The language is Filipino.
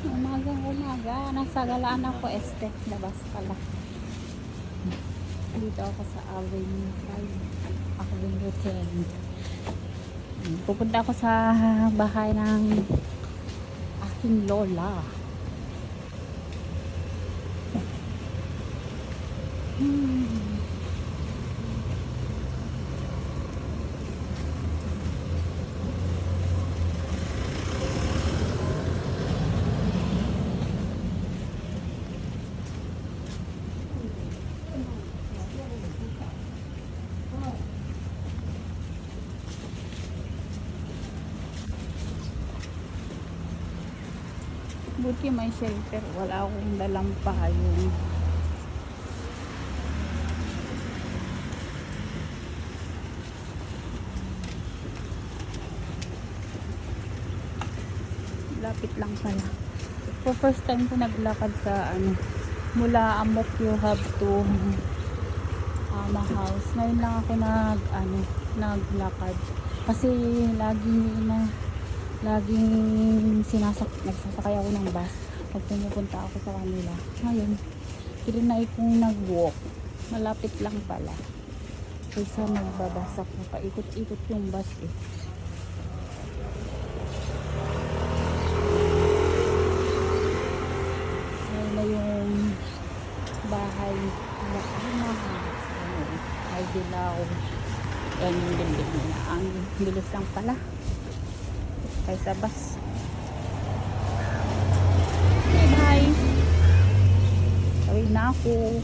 Umaga. Nasa galaan ako, este. Labas pala. Dito ako sa Avenue 5. Avenue 10. Pupunta ako sa bahay ng aking lola. Buti may shelter. Wala akong dalang payong. Lapit lang pala. For first time ko naglakad sa mula Amok you have to Ama House. Ngayon lang ako naglakad. Kasi laging nagsasakay ako ng bus pag pumupunta ako sa kanila. Ngayon, tinay kong nag-walk. Malapit lang pala. Kaysa magbabas ako. Paikot-ikot yung bus eh. Ngayon na yung bahay na ay dilaw. Yan yung building nila. Ang bilis lang pala kaysa bus. Okay, bye. Tawid na ako.